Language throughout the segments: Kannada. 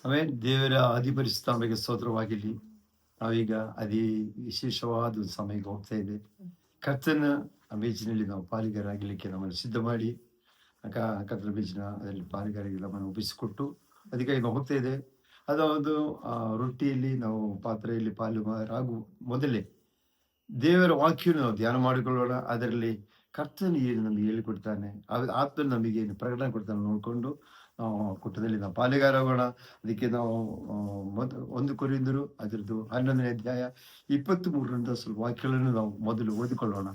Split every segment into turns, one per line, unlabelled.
ಆಮೇಲೆ ದೇವರ ಅಧಿಪರಿಶುದ್ಧಾತ್ಮಕ್ಕೆ ಸ್ತೋತ್ರವಾಗಿರಲಿ. ನಾವೀಗ ಅತಿ ವಿಶೇಷವಾದ ಒಂದು ಸಮಯಕ್ಕೆ ಹೋಗ್ತಾ ಇದೆ. ಕರ್ತನ ಮೇಜಿನಲ್ಲಿ ನಾವು ಪಾಲಿಗಾರಾಗಲಿಕ್ಕೆ ನಮ್ಮನ್ನು ಸಿದ್ಧ ಮಾಡಿ ಕರ್ತನ ಮೇಜಿನ ಅದರಲ್ಲಿ ಪಾಲಿಗಾರಿಗೆ ನಮ್ಮನ್ನು ಒಪ್ಪಿಸಿಕೊಟ್ಟು ಅದಕ್ಕೆ ಈಗ ಹೋಗ್ತಾ ಇದೆ. ಅದೊಂದು ರೊಟ್ಟಿಯಲ್ಲಿ ನಾವು ಪಾತ್ರೆಯಲ್ಲಿ ಪಾಲುಗಾರಾಗುವ ಮೊದಲೇ ದೇವರ ವಾಕ್ಯವನ್ನು ನಾವು ಧ್ಯಾನ ಮಾಡಿಕೊಳ್ಳೋಣ. ಅದರಲ್ಲಿ ಕರ್ತನು ಏನು ನಮಗೆ ಹೇಳಿಕೊಡ್ತಾನೆ, ಆತ್ಮ ನಮಗೆ ಏನು ಪ್ರಕಟಣೆ ಕೊಡ್ತಾನೆ ನೋಡಿಕೊಂಡು ನಾವು ಕೂಟದಲ್ಲಿ ನಾವು ಪಾಲಿಗಾರಾಗೋಣ. ಅದಕ್ಕೆ ನಾವು 1 ಕೊರಿಂಥರು ಅದರದ್ದು 11ನೇ ಅಧ್ಯಾಯ 23ರಿಂದ ಸ್ವಲ್ಪ ವಾಕ್ಯಗಳನ್ನು ನಾವು ಮೊದಲು ಓದಿಕೊಳ್ಳೋಣ.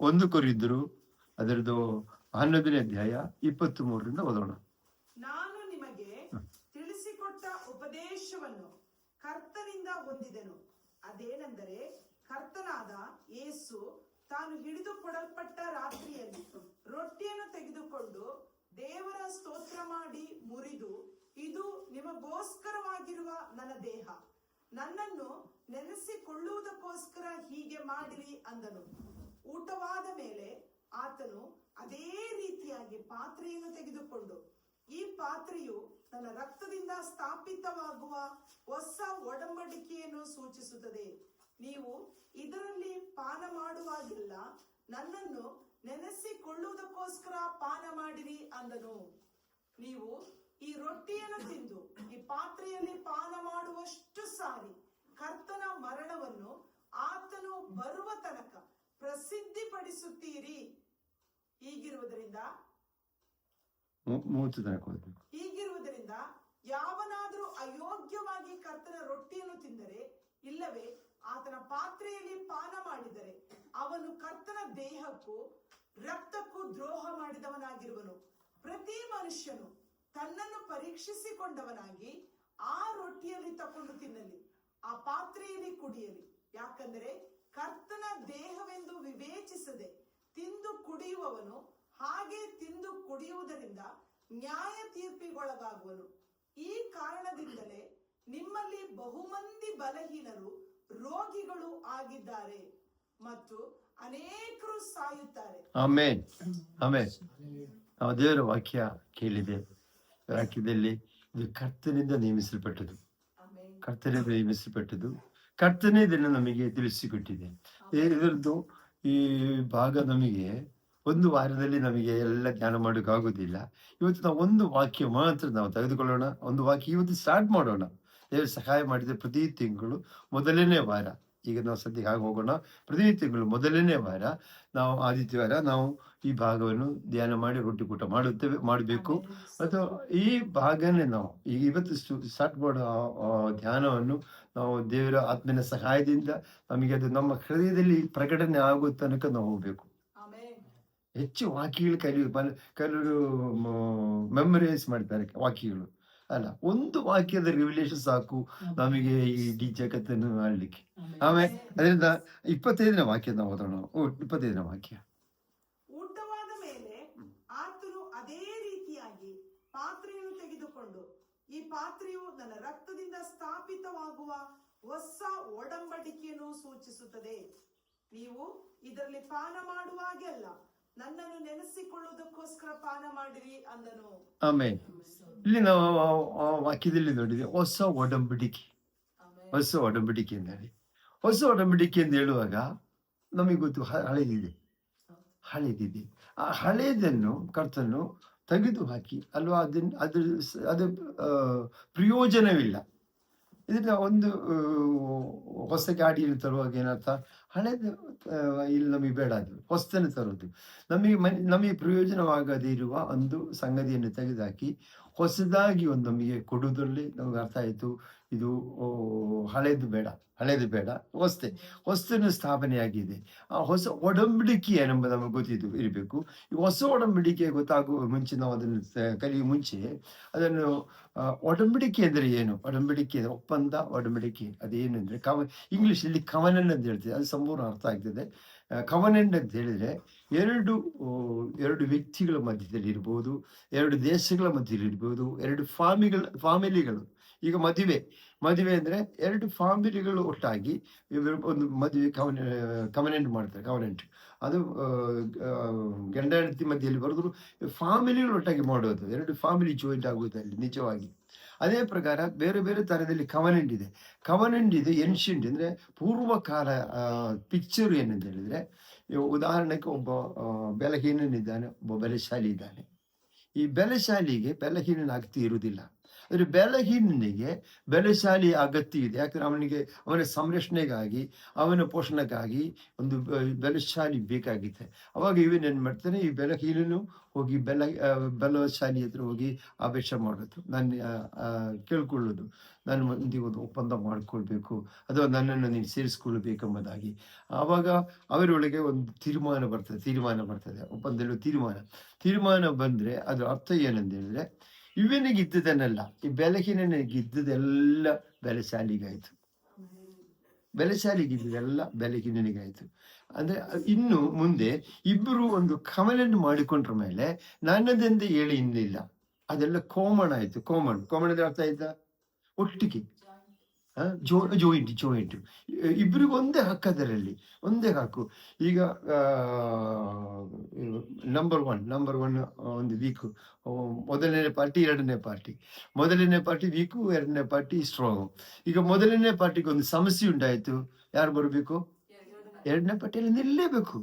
1 ಕೊರಿಂಥರು ಅದರದ್ದು 11ನೇ ಅಧ್ಯಾಯ 23ರಿಂದ ಓದೋಣ.
ನಾನು ನಿಮಗೆ ತಿಳಿಸಿಕೊಟ್ಟ ಉಪದೇಶವನ್ನು ಕರ್ತನಿಂದ ಹೊಂದಿದೆನು. ಅದೇನೆಂದರೆ, ಕರ್ತನಾದ ಯೇಸು ತಾನು ಹಿಡಿದುಕೊಡಲ್ಪಟ್ಟ ರಾತ್ರಿಯಲ್ಲಿ ರೊಟ್ಟಿಯನ್ನು ತೆಗೆದುಕೊಂಡು ದೇವರ ಸ್ತೋತ್ರ ಮಾಡಿ ಮುರಿದು, ಇದು ನಿಮಗೋಸ್ಕರವಾಗಿರುವ ನನ್ನ ದೇಹ, ನನ್ನನ್ನು ನೆನೆಸಿಕೊಳ್ಳುವುದಕ್ಕೋಸ್ಕರ ಹೀಗೆ ಮಾಡಿರಿ ಅಂದನು. ಊಟವಾದ ಮೇಲೆ ಆತನು ಅದೇ ರೀತಿಯಾಗಿ ಪಾತ್ರೆಯನ್ನು ತೆಗೆದುಕೊಂಡು, ಈ ಪಾತ್ರೆಯು ನನ್ನ ರಕ್ತದಿಂದ ಸ್ಥಾಪಿತವಾಗುವ ಹೊಸ ಒಡಂಬಡಿಕೆಯನ್ನು ಸೂಚಿಸುತ್ತದೆ. ನೀವು ಇದರಲ್ಲಿ ಪಾನ ಮಾಡುವಾಗಿಲ್ಲ, ನನ್ನನ್ನು ನೆನೆಸಿಕೊಳ್ಳುವುದಕ್ಕೋಸ್ಕರ ಪಾನ ಮಾಡಿರಿ ಅಂದನು. ನೀವು ಈ ರೊಟ್ಟಿಯನ್ನು ತಿಂದು ಈ ಪಾತ್ರೆಯಲ್ಲಿ ಪಾನ ಮಾಡುವಷ್ಟು ಸಾರಿ ಕರ್ತನ ಮರಣವನ್ನು ಆತನು ಬರುವ ತನಕ ಪ್ರಸಿದ್ಧಿಪಡಿಸುತ್ತೀರಿ. ಹೀಗಿರುವುದರಿಂದ ಯಾವನಾದರೂ ಅಯೋಗ್ಯವಾಗಿ ಕರ್ತನ ರೊಟ್ಟಿಯನ್ನು ತಿಂದರೆ, ಇಲ್ಲವೇ ಆತನ ಪಾತ್ರೆಯಲ್ಲಿ ಪಾನ ಮಾಡಿದರೆ, ಅವನು ಕರ್ತನ ದೇಹಕ್ಕೂ ರಕ್ತಕ್ಕೂ ದ್ರೋಹ ಮಾಡಿದವನಾಗಿರುವನು. ಪ್ರತಿ ಮನುಷ್ಯನು ತನ್ನನ್ನು ಪರೀಕ್ಷಿಸಿಕೊಂಡವನಾಗಿ ಆ ರೊಟ್ಟಿಯಲ್ಲಿ ತಕೊಂಡು ತಿನ್ನಲಿ, ಆ ಪಾತ್ರೆಯಲ್ಲಿ ಕುಡಿಯಲಿ. ಯಾಕಂದರೆ ಕರ್ತನ ದೇಹವೆಂದು ವಿವೇಚಿಸದೆ ತಿಂದು ಕುಡಿಯುವವನು ಹಾಗೆ ತಿಂದು ಕುಡಿಯುವುದರಿಂದ ನ್ಯಾಯ ತೀರ್ಪಿಗೊಳಗಾಗುವನು. ಈ ಕಾರಣದಿಂದಲೇ ನಿಮ್ಮಲ್ಲಿ ಬಹುಮಂದಿ ಬಲಹೀನರು ರೋಗಿಗಳು ಆಗಿದ್ದಾರೆ ಮತ್ತು ಅನೇಕರು ಸಾಯುತ್ತಾರೆ.
Amen, amen. ನಾವು ದೇವರ ವಾಕ್ಯ ಕೇಳಿದೆ. ವಾಕ್ಯದಲ್ಲಿ ಇದು ಕರ್ತನಿಂದ ನೇಮಿಸಲ್ಪಟ್ಟದ್ದು, ಕರ್ತನಿಂದ ನೇಮಿಸಲ್ಪಟ್ಟದ್ದು, ಕರ್ತನೇ ಇದನ್ನು ನಮಗೆ ತಿಳಿಸಿಕೊಟ್ಟಿದೆ. ಇದರದ್ದು ಈ ಭಾಗ ನಮಗೆ ಒಂದು ವಾರದಲ್ಲಿ ನಮಗೆ ಎಲ್ಲ ಧ್ಯಾನ ಮಾಡೋಕ್ಕಾಗೋದಿಲ್ಲ. ಇವತ್ತು ನಾವು ಒಂದು ವಾಕ್ಯ ಮಾತ್ರ ನಾವು ತೆಗೆದುಕೊಳ್ಳೋಣ. ಒಂದು ವಾಕ್ಯ ಇವತ್ತು ಸ್ಟಾರ್ಟ್ ಮಾಡೋಣ. ದೇವರು ಸಹಾಯ ಮಾಡಿದರೆ ಪ್ರತಿ ತಿಂಗಳು ಮೊದಲನೇ ವಾರ, ಈಗ ನಾವು ಸದ್ಯಕ್ಕೆ ಆಗಿ ಹೋಗೋಣ, ಪ್ರತಿ ತಿಂಗಳು ಮೊದಲನೇ ವಾರ ನಾವು ಆದಿತ್ಯವಾರ ನಾವು ಈ ಭಾಗವನ್ನು ಧ್ಯಾನ ಮಾಡಿ ರೊಟ್ಟಿ ಕೂಟ ಮಾಡಬೇಕು. ಮತ್ತು ಈ ಭಾಗನೇ ನಾವು ಈಗ ಇವತ್ತು ಸ್ಟಾರ್ಟ್ ಮಾಡೋ ಧ್ಯಾನವನ್ನು ನಾವು ದೇವರ ಆತ್ಮನ ಸಹಾಯದಿಂದ ನಮಗೆ ಅದು ನಮ್ಮ ಹೃದಯದಲ್ಲಿ ಪ್ರಕಟಣೆ ಆಗೋ ತನಕ ನಾವು ಹೋಗ್ಬೇಕು. ಹೆಚ್ಚು ವಾಕ್ಯಗಳು ಕೆಲವರು ಮೆಮರೈಸ್ ಮಾಡ್ತಾರೆ ವಾಕ್ಯಗಳು ಅಲ್ಲ, ಒಂದು ವಾಕ್ಯದ ರಿವಿಲೇಷನ್ ಸಾಕು ನಮಗೆ ಈ ಇಡೀ ಜಗತ್ತನ್ನು ಆಳ್ಲಿಕ್ಕೆ. ಆಮೇಲೆ ಅದರಿಂದ 25ನೇ ವಾಕ್ಯ ನಾವು ಓದೋಣ. 25ನೇ ವಾಕ್ಯ.
ಊಟವಾದ ಮೇಲೆ ಆತನು ಅದೇ ರೀತಿಯಾಗಿ ಪಾತ್ರೆಯನ್ನು ತೆಗೆದುಕೊಂಡು, ಈ ಪಾತ್ರೆಯು ನನ್ನ ರಕ್ತದಿಂದ ಸ್ಥಾಪಿತವಾಗುವ ಹೊಸ ಒಡಂಬಡಿಕೆಯನ್ನು ಸೂಚಿಸುತ್ತದೆ. ನೀವು ಇದರಲ್ಲಿ ಪಾನ ಮಾಡುವಾಗೆಲ್ಲ ನನ್ನನ್ನು ನೆನೆಸಿಕೊಳ್ಳುವುದಕ್ಕೋಸ್ಕರ ಪಾನ ಮಾಡಿರಿ ಅಂದನು.
ಆಮೇಲೆ ಇಲ್ಲಿ ನಾವು ವಾಕ್ಯದಲ್ಲಿ ನೋಡಿದೆ ಹೊಸ ಒಡಂಬಡಿಕೆ. ಹೊಸ ಒಡಂಬಡಿಕೆ ಎಂದರೆ, ಹೊಸ ಒಡಂಬಡಿಕೆ ಎಂದು ಹೇಳುವಾಗ ನಮಗೆ ಗೊತ್ತು ಹಳೆದಿದೆ. ಆ ಹಳೆಯದನ್ನು ಕರ್ತನು ತೆಗೆದು ಹಾಕಿ ಅಲ್ವಾ, ಅದು ಪ್ರಯೋಜನವಿಲ್ಲ. ಇದನ್ನ ಒಂದು ಹೊಸ ಗಾಡಿಯನ್ನು ತರುವಾಗ ಏನರ್ಥ, ಹಳೆದು ಇಲ್ಲಿ ನಮಗೆ ಬೇಡ, ಅದು ಹೊಸದನ್ನು ತರೋದು. ನಮಗೆ ಪ್ರಯೋಜನವಾಗದೇ ಇರುವ ಒಂದು ಸಂಗತಿಯನ್ನು ತೆಗೆದುಹಾಕಿ ಹೊಸದಾಗಿ ಒಂದು ನಮಗೆ ಕೊಡುವುದರಲ್ಲಿ ನಮಗೆ ಅರ್ಥ ಆಯಿತು, ಇದು ಹಳೇದು ಬೇಡ, ಹೊಸದನ್ನು ಸ್ಥಾಪನೆಯಾಗಿದೆ. ಆ ಹೊಸ ಒಡಂಬಡಿಕೆ ಏನೆಂಬುದು ನಮಗೆ ಗೊತ್ತಿದ್ದು ಇರಬೇಕು. ಈ ಹೊಸ ಒಡಂಬಡಿಕೆ ಗೊತ್ತಾಗುವ ಮುಂಚೆ, ನಾವು ಅದನ್ನು ಕಲಿಯುವ ಮುಂಚೆ ಅದನ್ನು ಒಡಂಬಡಿಕೆ ಅಂದರೆ ಏನು, ಒಡಂಬಡಿಕೆ ಒಪ್ಪಂದ, ಒಡಂಬಡಿಕೆ ಅದೇನು ಅಂದರೆ ಇಂಗ್ಲೀಷಲ್ಲಿ ಕವನನ್ ಅಂತ ಹೇಳ್ತದೆ. ಅದು ಸಂಪೂರ್ಣ ಅರ್ಥ ಆಗ್ತದೆ. ಕವನನ್ ಅಂತ ಹೇಳಿದ್ರೆ ಎರಡು ವ್ಯಕ್ತಿಗಳ ಮಧ್ಯದಲ್ಲಿ ಇರ್ಬೋದು, ಎರಡು ದೇಶಗಳ ಮಧ್ಯದಲ್ಲಿ ಇರ್ಬೋದು, ಎರಡು ಫ್ಯಾಮಿಲಿಗಳು. ಈಗ ಮದುವೆ ಅಂದ್ರೆ ಎರಡು ಫ್ಯಾಮಿಲಿಗಳು ಒಟ್ಟಾಗಿ ಇವರು ಒಂದು ಮದುವೆ ಕವನೆಂಟ್ ಮಾಡ್ತಾರೆ. ಕವನೆಂಟ್ ಅದು ಗಂಡ ಹೆಂಡತಿ ಮಧ್ಯೆಯಲ್ಲಿ ಬರೆದ್ರು ಫ್ಯಾಮಿಲಿಗಳು ಒಟ್ಟಾಗಿ ಮಾಡೋದು, ಎರಡು ಫ್ಯಾಮಿಲಿ ಜಾಯಿಂಟ್ ಆಗುವುದು ಅಲ್ಲಿ ನಿಜವಾಗಿ. ಅದೇ ಪ್ರಕಾರ ಬೇರೆ ಬೇರೆ ತರದಲ್ಲಿ ಕವನೆಂಟ್ ಇದೆ. ಏನ್ಷಿಯಂಟ್ ಅಂದ್ರೆ ಪೂರ್ವಕಾಲ ಪಿಕ್ಚರ್ ಏನಂತ ಹೇಳಿದ್ರೆ, ಉದಾಹರಣೆಗೆ ಒಬ್ಬ ಬೆಲಹೀನನಿದ್ದಾನೆ, ಒಬ್ಬ ಬಲಶಾಲಿ ಇದ್ದಾನೆ. ಈ ಬೆಲಶಾಲಿಗೆ ಬೆಲಹೀನನಾಗ್ತಿ ಇರುವುದಿಲ್ಲ, ಆದರೆ ಬೆಲಹೀನನಿಗೆ ಬೆಲಶಾಲಿ ಅಗತ್ಯ ಇದೆ. ಯಾಕಂದ್ರೆ ಅವನ ಸಂರಕ್ಷಣೆಗಾಗಿ, ಅವನ ಪೋಷಣೆಗಾಗಿ ಒಂದು ಬೆಲಶಾಲಿ ಬೇಕಾಗಿದೆ. ಅವಾಗ ಇವನೇನು ಮಾಡ್ತಾನೆ, ಈ ಬೆಲಹೀನನು ಹೋಗಿ ಬಲಶಾಲಿ ಹತ್ರ ಹೋಗಿ ಅಪೇಕ್ಷ ಮಾಡೋದು, ನಾನು ಕೇಳ್ಕೊಳ್ಳೋದು, ನಾನು ಮಂದಿಗೆ ಒಂದು ಒಪ್ಪಂದ ಮಾಡ್ಕೊಳ್ಬೇಕು ಅಥವಾ ನನ್ನನ್ನು ನೀನು ಸೇರಿಸ್ಕೊಳ್ಬೇಕೆಂಬುದಾಗಿ. ಆವಾಗ ಅವರೊಳಗೆ ಒಂದು ತೀರ್ಮಾನ ಬರ್ತದೆ, ಒಪ್ಪಂದದಲ್ಲಿ ತೀರ್ಮಾನ ಬಂದ್ರೆ ಅದ್ರ ಅರ್ಥ ಏನಂತ ಹೇಳಿದ್ರೆ, ಇವನಿಗೆ ಇದ್ದದನ್ನೆಲ್ಲ, ಈ ಬೆಲಹೀನನಿಗೆ ಇದ್ದದೆಲ್ಲ ಬೆಲಶಾಲಿಗಾಯ್ತು, ಬೆಲಶಾಲಿಗಿದ್ದದೆಲ್ಲ ಬೆಲಹೀನನಿಗಾಯ್ತು. ಅಂದ್ರೆ ಇನ್ನು ಮುಂದೆ ಇಬ್ಬರು ಒಂದು ಕವನೆಂಟ್ ಮಾಡಿಕೊಂಡ್ರ ಮೇಲೆ ನನ್ನದೆಂದ ಹೇಳಿ ಇನ್ನಿಲ್ಲ, ಅದೆಲ್ಲ ಕಾಮನ್ ಆಯ್ತು. ಕಾಮನ್ ಅಂದ್ರೆ ಅರ್ಥ ಆಯ್ತಾ, ಒಟ್ಟಿಗೆ ಜಾಯಿಂಟ್ ಇಬ್ಬರಿಗೂ ಒಂದೇ ಹಕ್ಕು, ಅದರಲ್ಲಿ ಒಂದೇ ಹಕ್ಕು. ಈಗ ನಂಬರ್ ಒನ್ ಒಂದು ವೀಕು, ಮೊದಲನೇ ಪಾರ್ಟಿ ಎರಡನೇ ಪಾರ್ಟಿ ವೀಕು, ಎರಡನೇ ಪಾರ್ಟಿ ಸ್ಟ್ರಾಂಗ್. ಈಗ ಮೊದಲನೇ ಪಾರ್ಟಿಗೆ ಒಂದು ಸಮಸ್ಯೆ ಉಂಟಾಯ್ತು, ಯಾರು ಬರಬೇಕು? ಎರಡನೇ ಪಾರ್ಟಿಯಲ್ಲಿ ನಿಲ್ಲೇಬೇಕು.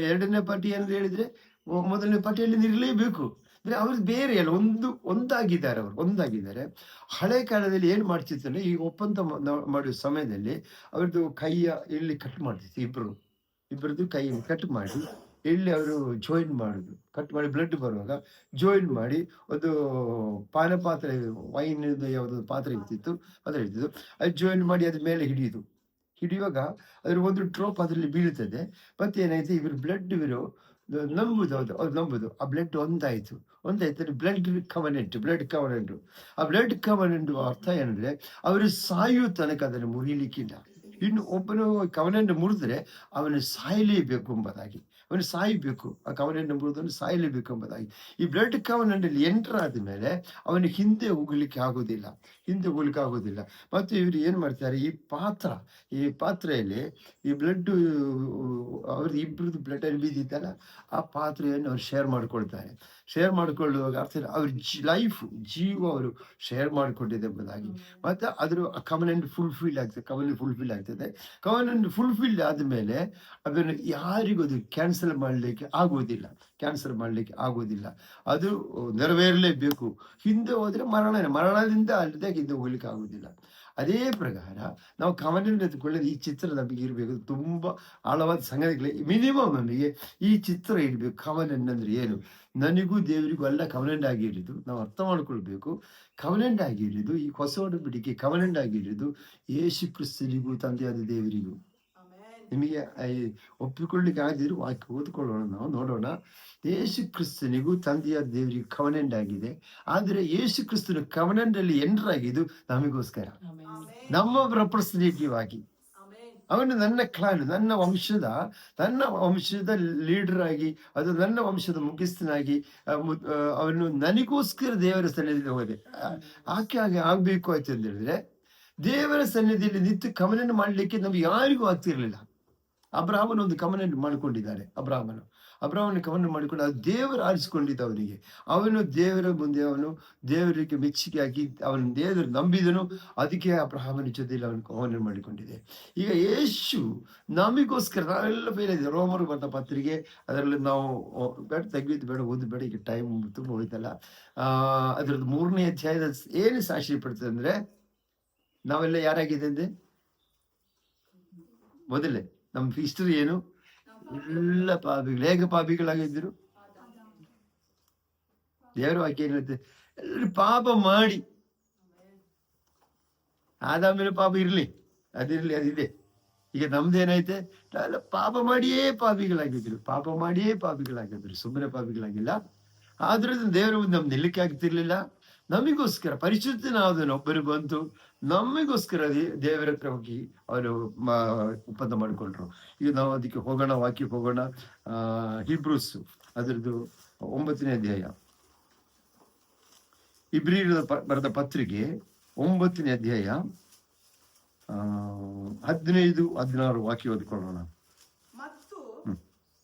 ಎರಡನೇ ಪಾರ್ಟಿ ಏನಾದ್ರು ಹೇಳಿದ್ರೆ ಮೊದಲನೇ ಪಾರ್ಟಿಯಲ್ಲಿ ನಿಲ್ಲಲೇಬೇಕು. ಅಂದ್ರೆ ಅವ್ರು ಬೇರೆ ಅಲ್ಲ, ಒಂದಾಗಿದ್ದಾರೆ. ಹಳೆ ಕಾಲದಲ್ಲಿ ಏನ್ ಮಾಡ್ತಿತ್ತಂದ್ರೆ, ಈ ಒಪ್ಪಂದ ಮಾಡುವ ಸಮಯದಲ್ಲಿ ಅವ್ರದ್ದು ಕೈಯ ಇಲ್ಲಿ ಕಟ್ ಮಾಡ್ತಿತ್ತು, ಇಬ್ಬರದ್ದು ಕೈ ಕಟ್ ಮಾಡಿ ಇಲ್ಲಿ ಅವರು ಜಾಯಿನ್ ಮಾಡುದು, ಕಟ್ ಮಾಡಿ ಬ್ಲಡ್ ಬರುವಾಗ ಜಾಯಿನ್ ಮಾಡಿ ಒಂದು ಪಾನ ಪಾತ್ರೆ, ವೈನ್ ಯಾವ್ದು ಪಾತ್ರೆ ಇರ್ತಿತ್ತು ಅದ್ರಲ್ಲಿ ಅದು ಜಾಯಿನ್ ಮಾಡಿ ಅದ್ರ ಮೇಲೆ ಹಿಡಿಯುವಾಗ ಅದ್ರ ಒಂದು ಡ್ರಾಪ್ ಅದರಲ್ಲಿ ಬೀಳ್ತದೆ. ಮತ್ತೆ ಏನಾಯ್ತು, ಇವರು ಬ್ಲಡ್ ನಂಬುದು ಆ ಬ್ಲಡ್ ಒಂದಾಯ್ತು. Blood covenant. ಆ ಬ್ಲಡ್ ಕವನೆಂಟ್ ಅರ್ಥ ಏನಂದ್ರೆ, ಅವರು ಸಾಯುವ ತನಕ ಅದನ್ನು ಮುರಿಲಿಕ್ಕಿಲ್ಲ. ಇನ್ನು ಒಬ್ಬನು ಕವನೆಂಟ್ ಮುರಿದ್ರೆ ಅವನು ಸಾಯಲೇಬೇಕು ಎಂಬುದಾಗಿ, ಅವನು ಸಾಯಬೇಕು, ಆ ಕವನೆಂಟ್ ಮುರಿದವನು ಸಾಯಲೇಬೇಕು ಎಂಬುದಾಗಿ. ಈ ಬ್ಲಡ್ ಕವನೆಂಟ್ ಅಲ್ಲಿ ಎಂಟರ್ ಆದ್ಮೇಲೆ ಅವನಿಗೆ ಹಿಂದೆ ಹೋಗ್ಲಿಕ್ಕೆ ಆಗೋದಿಲ್ಲ. ಮತ್ತು ಇವರು ಏನ್ ಮಾಡ್ತಾರೆ, ಈ ಪಾತ್ರೆಯಲ್ಲಿ ಈ ಬ್ಲಡ್, ಅವ್ರದ್ದು ಇಬ್ಬರದ್ದು ಬ್ಲಡ್ ಅಲ್ಲಿ ಬಿದ್ದಿತ್ತಲ್ಲ, ಆ ಪಾತ್ರೆಯನ್ನು ಅವ್ರು ಶೇರ್ ಮಾಡ್ಕೊಳ್ಳುವಾಗ ಅರ್ಥ ಅವ್ರ ಜೀವ ಅವರು ಶೇರ್ ಮಾಡಿಕೊಂಡಿದೆ ಎಂಬುದಾಗಿ. ಮತ್ತೆ ಅದ್ರ ಕವನೆಂಟ್ ಫುಲ್ಫಿಲ್ ಆಗ್ತದೆ. ಕವನೆಂಟ್ ಫುಲ್ಫಿಲ್ ಆದ್ಮೇಲೆ ಅದನ್ನು ಯಾರಿಗೂ ಅದು ಕ್ಯಾನ್ಸಲ್ ಮಾಡ್ಲಿಕ್ಕೆ ಆಗುವುದಿಲ್ಲ. ಅದು ನೆರವೇರಲೇಬೇಕು. ಹಿಂದೆ ಹೋದ್ರೆ ಮರಣದಿಂದ ಅಲ್ಲದೆ ಹಿಂದೆ ಹೋಗ್ಲಿಕ್ಕೆ ಆಗುದಿಲ್ಲ. ಅದೇ ಪ್ರಕಾರ ನಾವು ಕವನೆಂಟ್ ಎತ್ಕೊಳ್ಳೋದು, ಈ ಚಿತ್ರ ನಮಗೆ ಇರಬೇಕು. ತುಂಬಾ ಆಳವಾದ ಸಂಗತಿಗಳೇ, ಮಿನಿಮಮ್ ನಮಗೆ ಈ ಚಿತ್ರ ಇರಬೇಕು. ಕವನೆಂಟ್ ಅಂದ್ರೆ ಏನು, ನನಗೂ ದೇವರಿಗೂ ಎಲ್ಲ ಕವನೆಂಟ್ ಆಗಿರೋದು ನಾವು ಅರ್ಥ ಮಾಡ್ಕೊಳ್ಬೇಕು. ಕವನೆಂಟ್ ಆಗಿರೋದು ಈ ಹೊಸ ಒಡಂಬಡಿಕೆ, ಕವನೆಂಟ್ ಆಗಿರೋದು ಯೇಸು ಕ್ರಿಸ್ತನಿಗೂ ತಂದೆಯಾದ ದೇವರಿಗೂ. ನಿಮಗೆ ಒಪ್ಪಿಕೊಳ್ಳಿಕ್ಕೆ ಆಗಿದ್ರು ವಾಕ್ಯ ಓದ್ಕೊಳ್ಳೋಣ, ನಾವು ನೋಡೋಣ. ಯೇಸು ಕ್ರಿಸ್ತನಿಗೂ ತಂದೆಯಾದ ದೇವರಿಗೂ ಕವನೆಂಟ್ ಆಗಿದೆ. ಆದರೆ ಯೇಸು ಕ್ರಿಸ್ತನ ಕವನೆಂಟ್ ಅಲ್ಲಿ ಎಂಟರ್ ಆಗಿದ್ದು ನಮಗೋಸ್ಕರ, ನಮ್ಮ ರೆಪ್ರೆಸೆಂಟೇಟಿವ್ ಆಗಿ. ಅವನು ನನ್ನ ಕ್ಲಾನ್, ನನ್ನ ವಂಶದ ಲೀಡರ್ ಆಗಿ, ಅದು ನನ್ನ ವಂಶದ ಮುಖ್ಯಸ್ಥನಾಗಿ ಅವನು ನನಗೋಸ್ಕರ ದೇವರ ಸನ್ನಿಧಿಯಲ್ಲಿ ಹೋದೆ. ಆಗ್ಬೇಕು ಆಯ್ತು ಅಂತ ಹೇಳಿದ್ರೆ, ದೇವರ ಸನ್ನಿಧಿಯಲ್ಲಿ ನಿಂತು ಕವನೆಂಟ್ ಮಾಡ್ಲಿಕ್ಕೆ ನಮ್ಗೆ ಯಾರಿಗೂ ಆಗ್ತಿರ್ಲಿಲ್ಲ. ಅಬ್ರಾಹ್ಮನ ಒಂದು ಕವನೆಂಟ್ ಮಾಡಿಕೊಂಡಿದ್ದಾನೆ. ಅಬ್ರಾಹ್ಮನ ಕವನೆಂಟ್ ಮಾಡಿಕೊಂಡು ಅದು ದೇವರು ಆರಿಸಿಕೊಂಡಿದ್ದ ಅವನಿಗೆ. ಅವನು ದೇವರ ಮುಂದೆ ದೇವರಿಗೆ ಮೆಚ್ಚುಗೆ ಹಾಕಿ ಅವನು ದೇವರು ನಂಬಿದನು. ಅದಕ್ಕೆ ಅಬ್ರಾಹ್ಮನ ಜೊತೆಯಲ್ಲಿ ಅವನು ಕವನೆಂಟ್ ಮಾಡಿಕೊಂಡಿದೆ. ಈಗ ಯೇಸು ನಮಗೋಸ್ಕರ, ನಾವೆಲ್ಲ ಫೇಲ್ ಇದೆ. ರೋಮರು ಬರೆದ ಪತ್ರಿಕೆ, ಅದರಲ್ಲಿ ನಾವು ಬೇಡ ಓದಬೇಡ, ಈಗ ಟೈಮ್ ತುಂಬ ಹೋಯ್ತಲ್ಲ. ಅದರದ್ದು 3ನೇ ಅಧ್ಯಾಯದ ಏನು ಸಾಕ್ಷಿ ಪಡ್ತದೆ ಅಂದ್ರೆ, ನಾವೆಲ್ಲ ಯಾರಾಗಿದೆ ಅಂದ್ರೆ, ಮೊದಲೇ ನಮ್ಮ ಹಿಸ್ಟರಿ ಏನು, ಎಲ್ಲ ಪಾಪಿಗಳು. ಹೇಗೆ ಪಾಪಿಗಳಾಗಿದ್ರು, ದೇವರ ವಾಕ್ಯ ಏನ್ ಹೇಳುತ್ತೆ, ಎಲ್ಲರೂ ಪಾಪ ಮಾಡಿ, ಆದಾಮೇಲೆ ಪಾಪ ಅದಿದೆ. ಈಗ ನಮ್ದೇನೈತೆ, ನಾವೆಲ್ಲ ಪಾಪ ಮಾಡಿಯೇ ಪಾಪಿಗಳಾಗಿದ್ರು, ಸುಮ್ಮನೆ ಪಾಪಿಗಳಾಗಿಲ್ಲ. ಆದ್ರೂ ದೇವರ ಮುಂದೆ ನಮ್ಗೆ ನಿಲ್ಲಕ್ಕೆ ಆಗ್ತಿರ್ಲಿಲ್ಲ. ನಮಗೋಸ್ಕರ ಪರಿಶುದ್ಧನಾದವನು ಒಬ್ಬರು ಬಂತು, ನಮಗೋಸ್ಕರ ದೇವರ ಹತ್ರ ಹೋಗಿ ಅವರು ಒಪ್ಪಂದ ಮಾಡಿಕೊಂಡ್ರು. ಈಗ ನಾವು ಅದಕ್ಕೆ ಹೋಗೋಣ, ವಾಕ್ಯಕ್ಕೆ ಹೋಗೋಣ. ಹೀಬ್ರೂಸ್ ಅದರದ್ದು 9ನೇ ಅಧ್ಯಾಯ. ಇಬ್ರಿಯರ ಬರೆದ ಪತ್ರಿಕೆ 9ನೇ ಅಧ್ಯಾಯ 15-16 ವಾಕ್ಯ ಓದಿಕೊಳ್ಳೋಣ.
ಮತ್ತು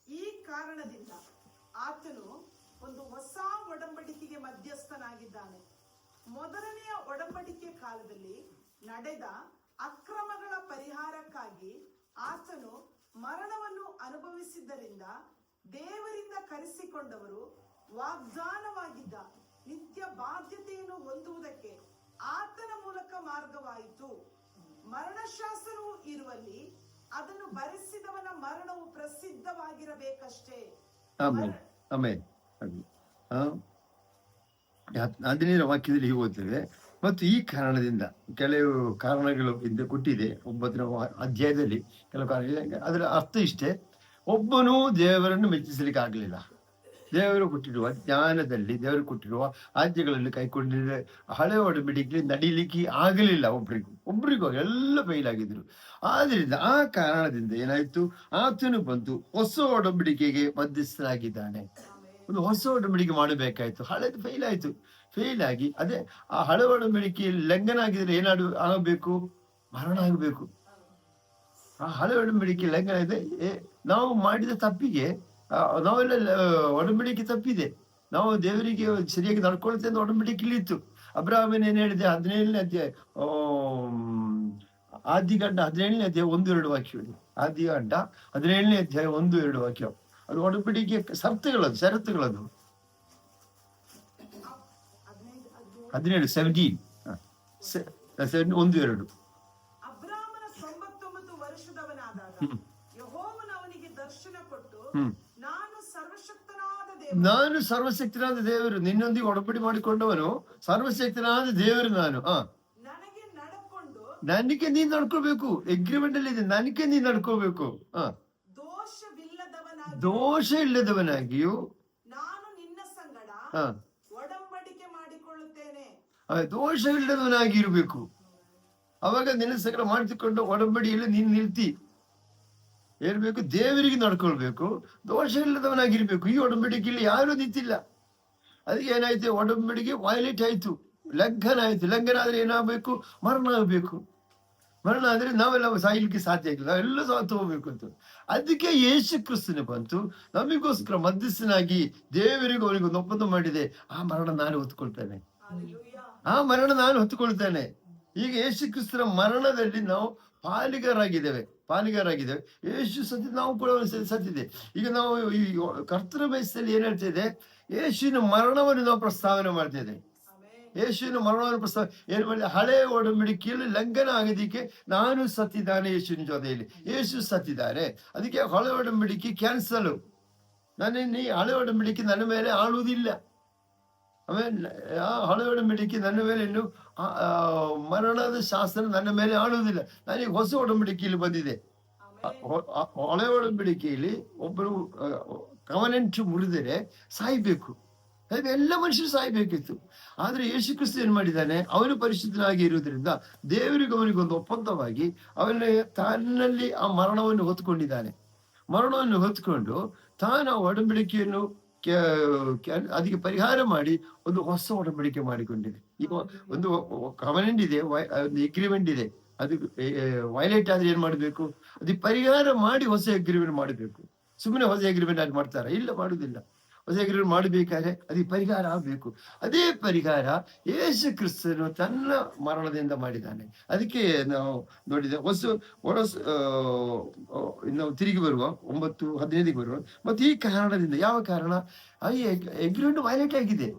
ಈ ಕಾರಣದಿಂದ ಆತನು ಒಂದು ಹೊಸ ಒಡಂಬಡಿಕೆಗೆ ಮಧ್ಯಸ್ಥನಾಗಿದ್ದಾನೆ. ಮೊದಲನೆಯ ಒಡಂಬಡಿಕೆ ಕಾಲದಲ್ಲಿ ನಡೆದ ಅಕ್ರಮಗಳ ಪರಿಹಾರಕ್ಕಾಗಿ ಆತನು ಮರಣವನ್ನು ಅನುಭವಿಸಿದ್ದರಿಂದ ದೇವರಿಂದ ಕರೆಸಿಕೊಂಡವರು ವಾಗ್ದಾನವಾಗಿದ್ದ ನಿತ್ಯ ಬಾಧ್ಯತೆಯನ್ನು ಹೊಂದುವುದಕ್ಕೆ ಆತನ ಮೂಲಕ ಮಾರ್ಗವಾಯಿತು. ಮರಣಶಾಸನವು ಇರುವಲ್ಲಿ ಅದನ್ನು ಭರಿಸಿದವನ ಮರಣವು ಪ್ರಸಿದ್ಧವಾಗಿರಬೇಕಷ್ಟೇ.
ಆಮೇಲೆ 15ನೇ ವಾಕ್ಯದಲ್ಲಿ ಹೀಗೆ ಓದ್ತೇವೆ, ಮತ್ತು ಈ ಕಾರಣದಿಂದ ಕೆಲವು ಕಾರಣಗಳು ಹಿಂದೆ ಕೊಟ್ಟಿದೆ 9ನೇ ಅಧ್ಯಾಯದಲ್ಲಿ ಕೆಲವು ಕಾರಣ. ಅದರ ಅರ್ಥ ಇಷ್ಟೇ: ಒಬ್ಬನೂ ದೇವರನ್ನು ಮೆಚ್ಚಿಸಲಿಕ್ಕೆ ಆಗಲಿಲ್ಲ. ದೇವರು ಕೊಟ್ಟಿರುವ ಜ್ಞಾನದಲ್ಲಿ, ದೇವರು ಕೊಟ್ಟಿರುವ ಆಜ್ಞೆಗಳಲ್ಲಿ ಕೈಕೊಂಡಿದ್ರೆ ಹಳೆ ಒಡಂಬಡಿಕೆ ನಡೀಲಿಕ್ಕೆ ಆಗಲಿಲ್ಲ. ಒಬ್ರಿಗೂ ಎಲ್ಲ ಫೈಲ್ ಆಗಿದ್ರು. ಆದ್ರಿಂದ ಆ ಕಾರಣದಿಂದ ಏನಾಯ್ತು, ಆತನು ಬಂದು ಹೊಸ ಒಡಂಬಡಿಕೆಗೆ ಮಧ್ಯಸ್ಥನಾಗಿದ್ದಾನೆ. ಒಂದು ಹೊಸ ಒಡಂಬಡಿಕೆ ಮಾಡಬೇಕಾಯ್ತು. ಹಳೆದು ಫೇಲ್ ಆಗಿ ಅದೇ ಆ ಹಳೆ ಒಡಂಬಡಿಕೆಯಲ್ಲಿ ಲಂಘನ ಆಗಿದ್ರೆ ಆಗಬೇಕು, ಮರಣ ಆಗಬೇಕು. ಆ ಹಳೆ ಒಡಂಬಡಿಕೆ ಲಂಘನ ಇದೆ. ನಾವು ಮಾಡಿದ ತಪ್ಪಿಗೆ ನಾವೆಲ್ಲ ಒಡಂಬಡಿಕೆ ತಪ್ಪಿದೆ. ನಾವು ದೇವರಿಗೆ ಸರಿಯಾಗಿ ನಡ್ಕೊಳ್ತೇವೆ ಅಂತ ಒಡಂಬಡಿಕೆ ಇಲ್ಲಿತ್ತು. ಅಬ್ರಾಹ್ಮನ ಏನ್ ಹೇಳಿದೆ, 17ನೇ ಅಧ್ಯಾಯ ಆದಿಕಾಂಡ 17ನೇ ಅಧ್ಯಾಯ 1-2 ವಾಕ್ಯ. ಆದಿಕಾಂಡ 17ನೇ ಅಧ್ಯಾಯ 1-2 ವಾಕ್ಯ. ಅದು ಒಡಂಬಡಿಕೆ ಷರತ್ತುಗಳದು. 17 1-2.
ಅಬ್ರಾಮನ 99 ವರ್ಷದವನಾದಾಗ ಯೆಹೋವನು ಅವನಿಗೆ ದರ್ಶನ ಕೊಟ್ಟು,
ನಾನು ಸರ್ವಶಕ್ತನಾದ ದೇವರು, ನಿನ್ನೊಂದಿಗೆ ಒಡಂಬಡಿ ಮಾಡಿಕೊಂಡವನು ಸರ್ವಶಕ್ತನಾದ ದೇವರು ನಾನು. ನನಗೆ ನೀನ್ ನಡ್ಕೋಬೇಕು. ಅಗ್ರಿಮೆಂಟ್ ಅಲ್ಲಿ ಇದೆ, ನನಗೆ ನೀನ್ ನಡ್ಕೋಬೇಕು. ದೋಷ ಇಲ್ಲದವನಾಗಿಯೂ
ನಾನು ನಿನ್ನ ಸಂಗಡ ಒಡಂಬಡಿಕೆ ಮಾಡಿಕೊಳ್ಳುತ್ತೇನೆ.
ದೋಷ ಇಲ್ಲದವನಾಗಿರ್ಬೇಕು. ಅವಾಗ ನಿನ್ನ ಸಂಗಡ ಮಾಡಿಕೊಂಡು ಒಡಂಬಡಿಯಲ್ಲಿ ನೀನ್ ನಿಲ್ತಿ ಇರ್ಬೇಕು. ದೇವರಿಗೆ ನಡ್ಕೊಳ್ಬೇಕು, ದೋಷ ಇಲ್ಲದವನಾಗಿರ್ಬೇಕು. ಈ ಒಡಂಬಡಿಕೆಯಲ್ಲಿ ಯಾರು ನಿಂತಿಲ್ಲ. ಅದಕ್ಕೆ ಏನಾಯ್ತು, ಒಡಂಬಡಿಕೆ ವೈಲೇಟ್ ಆಯ್ತು, ಲಂಘನ ಆಯ್ತು. ಲಂಘನ ಆದ್ರೆ ಏನಾಗಬೇಕು, ಮರಣ ಆಗಬೇಕು. ಮರಣ ಆದ್ರೆ ನಾವೆಲ್ಲ ಸಾಯ್ಲಿಕ್ಕೆ ಸಾಧ್ಯ ಆಗಿಲ್ಲ, ನಾವೆಲ್ಲ ಸಾತು ಹೋಗ್ಬೇಕು ಅಂತ. ಅದಕ್ಕೆ ಯೇಸು ಕ್ರಿಸ್ತನು ಬಂತು, ನಮಗೋಸ್ಕರ ಮಧ್ಯಸ್ಥನಾಗಿ ದೇವರಿಗೂ ಅವನಿಗೊಂದು ಒಪ್ಪಂದ ಮಾಡಿದೆ. ಆ ಮರಣ ನಾನು ಹೊತ್ತುಕೊಳ್ತೇನೆ. ಈಗ ಯೇಸು ಕ್ರಿಸ್ತನ ಮರಣದಲ್ಲಿ ನಾವು ಪಾಲಿಗರಾಗಿದ್ದೇವೆ. ಯೇಸು ಸತ್ಯ, ನಾವು ಕೂಡ ಸತ್ತಿದೆ. ಈಗ ನಾವು ಈ ಕರ್ತನ ಬಯಸಲ್ಲಿ ಏನ್ ಹೇಳ್ತಿದೆ, ಯೇಸುವಿನ ಮರಣವನ್ನು ನಾವು ಪ್ರಸ್ತಾವನೆ ಮಾಡ್ತಿದ್ದೆ. ಯೇಸುವಿನ ಮರಣವನ್ನು ಏನ್ ಮಾಡಿದೆ, ಹಳೆ ಒಡಂಬಡಿಕೆಯಲ್ಲಿ ಲಂಘನ ಆಗೋದಿಕ್ಕೆ ನಾನು ಸತ್ತಿದ್ದಾನೆ ಯೇಸುವಿನ ಜೊತೆಯಲ್ಲಿ. ಯೇಸು ಸತ್ತಿದ್ದಾರೆ, ಅದಕ್ಕೆ ಹಳೆ ಒಡಂಬಡಿಕೆ ಕ್ಯಾನ್ಸಲ್. ನೀ ಹಳೆ ಒಡಂಬಡಿಕೆ ನನ್ನ ಮೇಲೆ ಆಳುವುದಿಲ್ಲ. ಆಮೇಲೆ ಆ ಹಳೆ ಒಡಂಬಡಿಕೆ ನನ್ನ ಮೇಲೆ ಇನ್ನು ಮರಣದ ಶಾಸನ ನನ್ನ ಮೇಲೆ ಆಳುವುದಿಲ್ಲ. ನಾನೀಗ ಹೊಸ ಒಡಂಬಡಿಕೆಯಲ್ಲಿ ಬಂದಿದೆ. ಹಳೆ ಒಡಂಬಡಿಕೆಯಲ್ಲಿ ಒಬ್ಬರು ಕವನೆಂಟು ಮುರಿದರೆ ಸಾಯ್ಬೇಕು, ಎಲ್ಲ ಮನುಷ್ಯರು ಸಾಯ್ಬೇಕಿತ್ತು. ಆದ್ರೆ ಯೇಸು ಕ್ರಿಸ್ತ ಏನ್ ಮಾಡಿದ್ದಾನೆ, ಅವನು ಪರಿಶುದ್ಧನಾಗಿ ಇರುವುದರಿಂದ ದೇವರಿಗೆ ಅವನಿಗೊಂದು ಒಪ್ಪಂದವಾಗಿ ತನ್ನಲ್ಲಿ ಆ ಮರಣವನ್ನು ಹೊತ್ಕೊಂಡಿದ್ದಾನೆ. ಮರಣವನ್ನು ಹೊತ್ಕೊಂಡು ತಾನು ಆ ಒಡಂಬಡಿಕೆಯನ್ನು ಅದಕ್ಕೆ ಪರಿಹಾರ ಮಾಡಿ ಒಂದು ಹೊಸ ಒಡಂಬಡಿಕೆ ಮಾಡಿಕೊಂಡಿದೆ. ಈಗ ಒಂದು ಕವನೆಂಟ್ ಇದೆ, ಒಂದು ಎಗ್ರಿಮೆಂಟ್ ಇದೆ. ಅದು ವೈಲೇಟ್ ಆದ್ರೆ ಏನ್ ಮಾಡ್ಬೇಕು, ಅದಕ್ಕೆ ಪರಿಹಾರ ಮಾಡಿ ಹೊಸ ಎಗ್ರಿಮೆಂಟ್ ಮಾಡಬೇಕು. ಸುಮ್ಮನೆ ಹೊಸ ಎಗ್ರಿಮೆಂಟ್ ಅದು ಮಾಡ್ತಾರೆ? ಇಲ್ಲ, ಮಾಡುದಿಲ್ಲ. ಹೊಸ ಎಗ್ರಿಮೆಂಟ್ ಮಾಡಬೇಕಾದ್ರೆ ಅದಕ್ಕೆ ಪರಿಹಾರ ಆಗ್ಬೇಕು. ಅದೇ ಪರಿಹಾರ ಯೇಸು ಕ್ರಿಸ್ತನು ತನ್ನ ಮರಣದಿಂದ ಮಾಡಿದ್ದಾನೆ. ಅದಕ್ಕೆ ನಾವು ನೋಡಿದೆ ನಾವು ತಿರುಗಿ ಬರುವ 9:15 ಬರುವ. ಮತ್ತೆ ಈ ಕಾರಣದಿಂದ, ಯಾವ ಕಾರಣ, ಈ ಎಗ್ರಿಮೆಂಟ್ ವೈಲೇಟ್ ಆಗಿದೆ,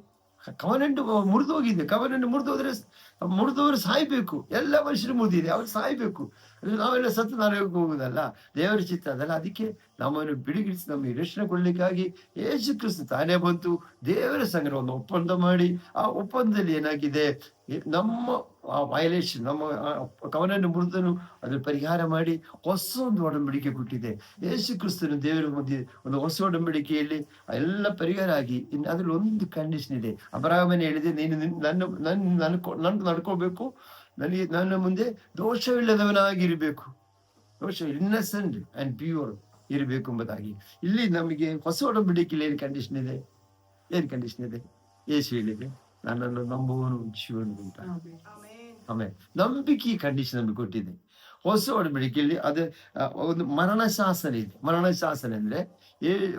ಕವನೆಂಟ್ ಮುರಿದೋಗಿದೆ. ಕವನೆಂಟ್ ಮುರಿದವರು ಸಾಯ್ಬೇಕು. ಎಲ್ಲ ಮನುಷ್ಯರು ಮುರಿದಿದೆ, ಅವ್ರು ಸಾಯ್ಬೇಕು. ನಾವೆಲ್ಲ ಸತ್ತು ನರಕಕ್ಕೆ ಹೋಗುದಲ್ಲ, ದೇವರ ಚಿತ್ತ ಅದಲ್ಲ. ಅದಕ್ಕೆ ನಮ್ಮನ್ನು ಬಿಡುಗಿಡಿಸಿ ನಮಗೆ ರಕ್ಷಣೆ ಕೊಡ್ಲಿಕ್ಕಾಗಿ ಯೇಸು ಕ್ರಿಸ್ತ ತಾನೇ ಬಂತು. ದೇವರ ಸಂಗಡ ಒಂದು ಒಪ್ಪಂದ ಮಾಡಿ, ಆ ಒಪ್ಪಂದದಲ್ಲಿ ಏನಾಗಿದೆ, ನಮ್ಮ ವೈಲೇಷನ್, ನಮ್ಮ ಕವನನ್ನು ಮುರಿದನು ಅದ್ರ ಪರಿಹಾರ ಮಾಡಿ ಹೊಸ ಒಂದು ಒಡಂಬಡಿಕೆ ಕೊಟ್ಟಿದೆ. ಯೇಸು ಕ್ರಿಸ್ತನು ದೇವರ ಮಧ್ಯೆ ಒಂದು ಹೊಸ ಒಡಂಬಡಿಕೆಯಲ್ಲಿ ಎಲ್ಲ ಪರಿಹಾರ ಆಗಿ, ಅದ್ರಲ್ಲಿ ಒಂದು ಕಂಡೀಷನ್ ಇದೆ. ಅಬ್ರಹಾಮನೇ ಹೇಳಿದೆ, ನೀನು ನನ್ನ ನಡ್ಕೋಬೇಕು, ನನ್ನ ಮುಂದೆ ದೋಷವಿಲ್ಲದವನಾಗಿರ್ಬೇಕು, ಇನ್ನಸೆಂಟ್ ಅಂಡ್ ಪ್ಯೂರ್ ಇರಬೇಕು ಎಂಬುದಾಗಿ. ಇಲ್ಲಿ ನಮಗೆ ಹೊಸ ಒಡಂಬಡಿಕೆಯಲ್ಲಿ ಏನ್ ಕಂಡೀಷನ್ ಇದೆ? ಯೇಸು ಹೇಳಿದೆ, ನನ್ನನ್ನು ನಂಬುವನು ಜೀವನ ಉಂಟ.
ಆಮೆನ್.
ಆಮೇಲೆ ನಂಬಿಕೆ ಕಂಡೀಷನ್ ನಮಗೆ ಕೊಟ್ಟಿದೆ. ಹೊಸ ಒಡಂಬಡಿಕೆಯಲ್ಲಿ ಅದು ಒಂದು ಮರಣ ಶಾಸನ ಇದೆ. ಮರಣ ಶಾಸನ ಅಂದ್ರೆ